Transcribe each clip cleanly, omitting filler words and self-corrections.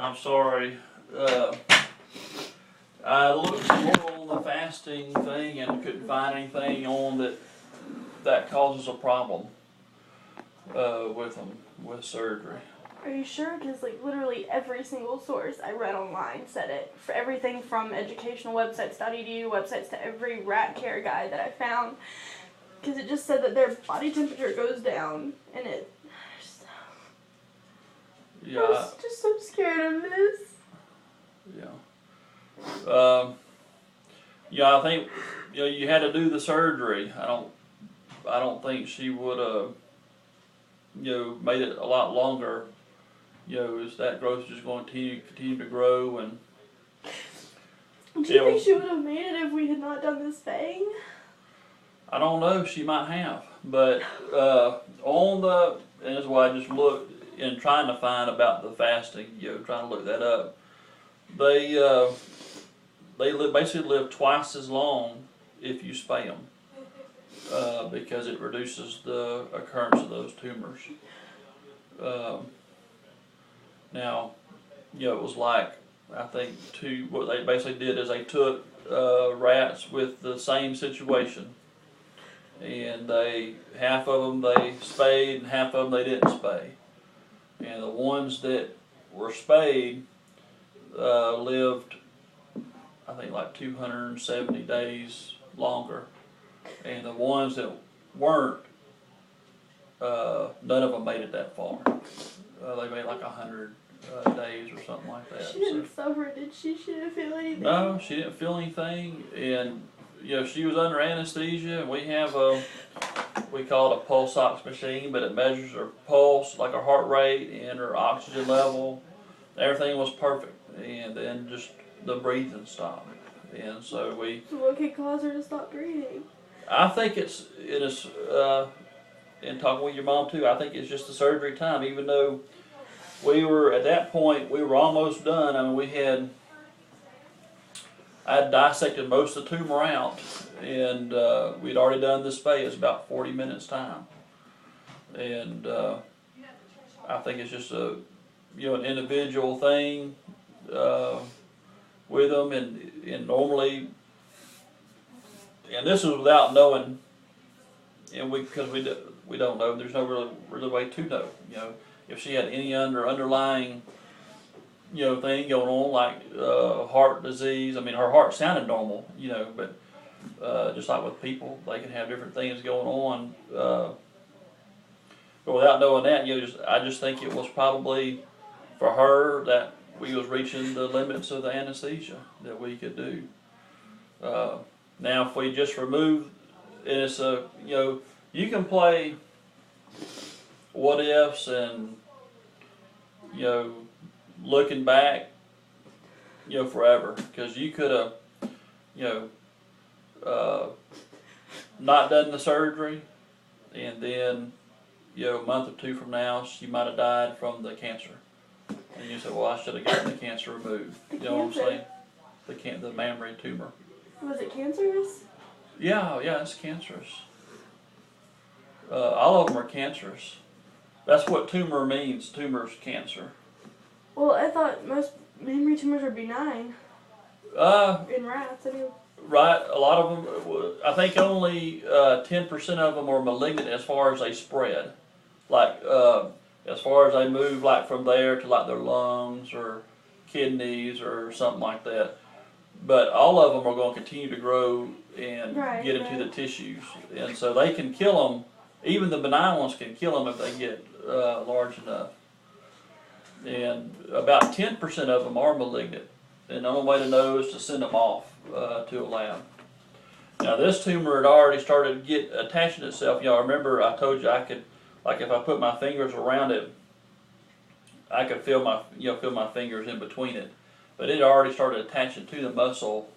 I'm sorry. I looked some more on the fasting thing and couldn't find anything on that causes a problem with them with surgery. Are you sure? Because like literally every single source I read online said it. For everything from educational websites, .edu websites, to every rat care guide that I found. Because it just said that their body temperature goes down, and it. Yeah. I'm just so scared of this. Yeah. Yeah, I think you had to do the surgery. I don't think she would have made it a lot longer. Is that growth just going to continue to grow and. Do you think she would have made it if we had not done this thing? I don't know. She might have, but and that's why I just looked in trying to find about the fasting. Trying to look that up. They basically live twice as long if you spay them, because it reduces the occurrence of those tumors. Now, it was like I think what they basically did is they took rats with the same situation. And half of them they spayed and half of them they didn't spay. And the ones that were spayed lived, I think, like 270 days longer. And the ones that weren't, none of them made it that far. They made like 100 days or something like that. She didn't suffer, did she? She didn't feel anything? No, she didn't feel anything. And she was under anesthesia, and we have we call it a pulse ox machine, but it measures her pulse, like her heart rate and her oxygen level. Everything was perfect, and then just the breathing stopped. And so So what could cause her to stop breathing? I think it is, and talking with your mom too, I think it's just the surgery time, even though we were, at that point, we were almost done. I mean, I had dissected most of the tumor out, and we'd already done this spay. It's about 40 minutes time, and I think it's just an individual thing with them, and normally, and this is without knowing, and because we don't know. There's no really way to know. If she had any underlying thing going on, like heart disease. I mean, her heart sounded normal, but just like with people, they can have different things going on. But without knowing that, I just think it was probably for her that we was reaching the limits of the anesthesia that we could do. Now, if we just remove, and it's you can play what ifs and looking back, forever, because you could have, not done the surgery, and then, a month or two from now, she might have died from the cancer, and you said, well, I should have gotten the cancer removed. You know what I'm saying? The mammary tumor. Was it cancerous? Yeah, it's cancerous. All of them are cancerous. That's what tumor means. Tumor's cancer. Well, I thought most mammary tumors are benign. In rats, I mean. Right, a lot of them. I think only 10% of them are malignant as far as they spread. Like as far as they move, like from there to like their lungs or kidneys or something like that. But all of them are going to continue to grow and get into the tissues, and so they can kill them. Even the benign ones can kill them if they get large enough. And about 10% of them are malignant. And the only way to know is to send them off to a lab. Now this tumor had already started to attaching itself. Remember I told you I could, like if I put my fingers around it, I could feel my fingers in between it. But it already started attaching to the muscle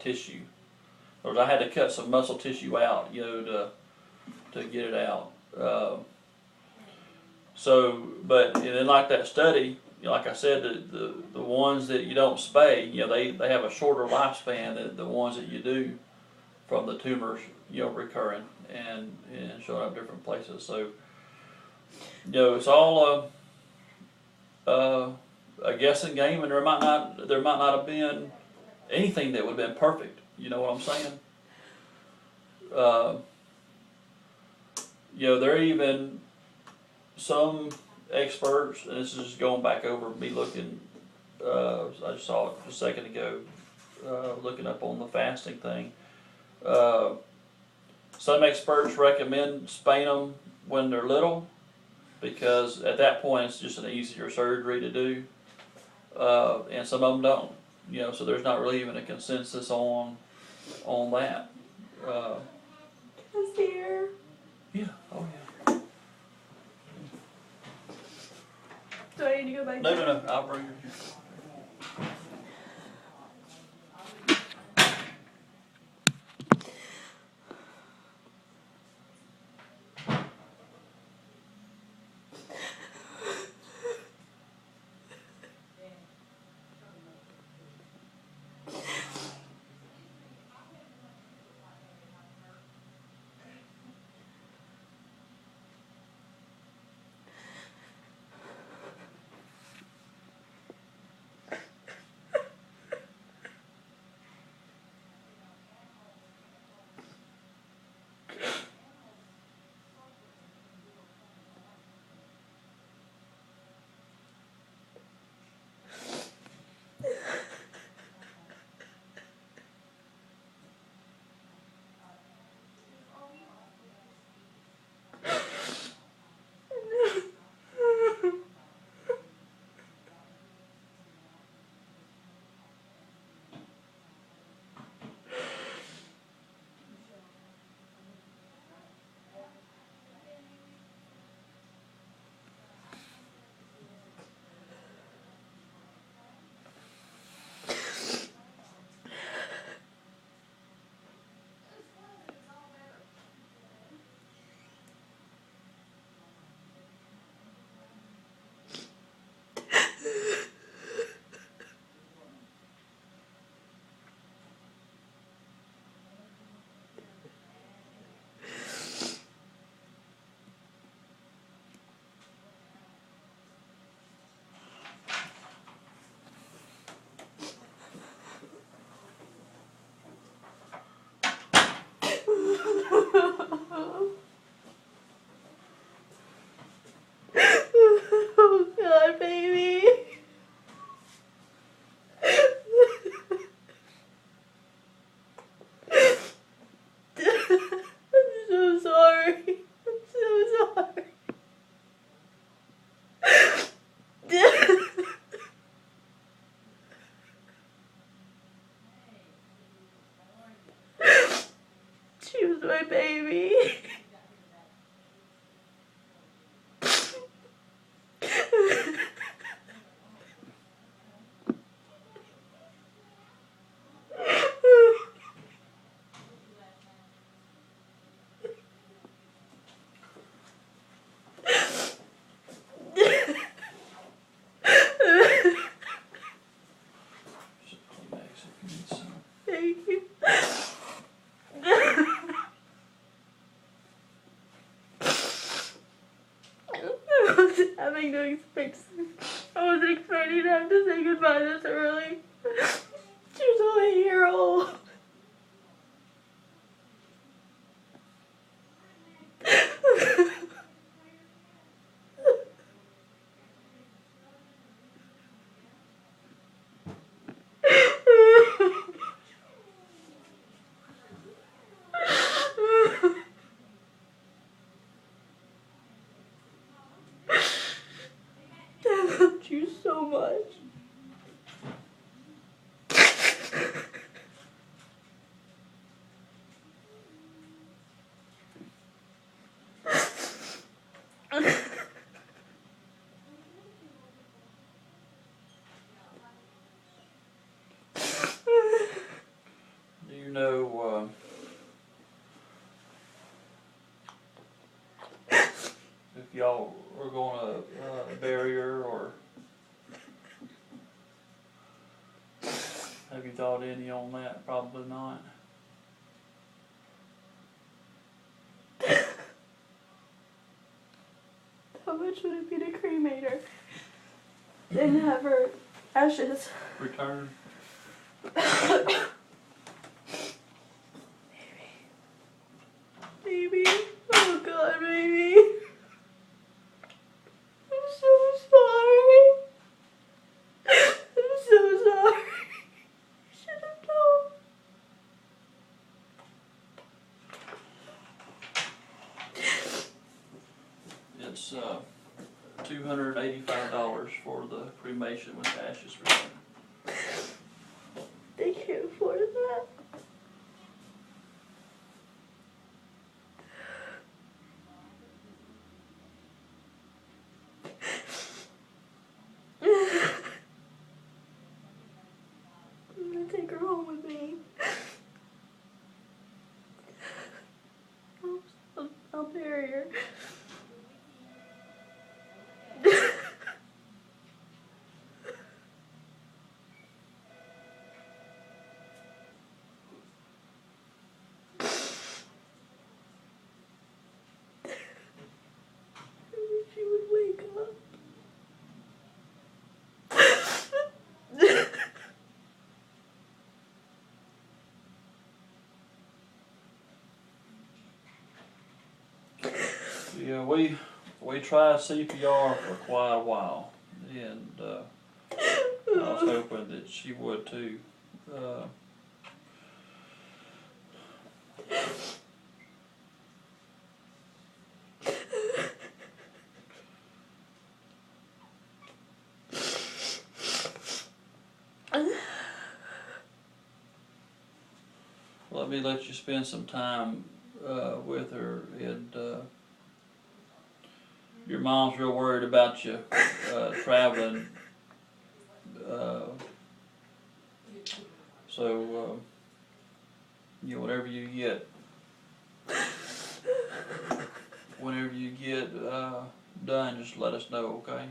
tissue. In other words, I had to cut some muscle tissue out, to get it out. But then like that study, like I said, the ones that you don't spay, they have a shorter lifespan than the ones that you do from the tumors, recurring and showing up different places. So, it's all a guessing game, and there might not have been anything that would have been perfect. You know what I'm saying? Uh, there are even some experts, and this is just going back over me looking. I just saw it a second ago, looking up on the fasting thing. Some experts recommend spaying them when they're little, because at that point it's just an easier surgery to do, and some of them don't. So there's not really even a consensus on that. It's here. Yeah. Oh yeah. Do I need to go back? No. I'll bring her. Oh God, baby. I'm so sorry. I'm so sorry. She was my baby. Thank you. Having to expect. I wasn't expecting to have to say goodbye this early. She was only a year old. I loved you so much. Do you know if y'all are going to bury her, or have you thought any on that? Probably not. How much would it be to cremate her? and have her ashes. Return. Baby. Oh God, baby. I'm so sorry. I'm so sorry. I should have known. It's $285 for the cremation with ashes return. They can't afford that. I'm gonna take her home with me. I'll bury her. I wish she would wake up. Yeah, we tried CPR for quite a while, and I was hoping that she would too. Let me let you spend some time with her, and your mom's real worried about you traveling. So, whenever you get done, just let us know, okay?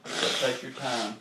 But take your time.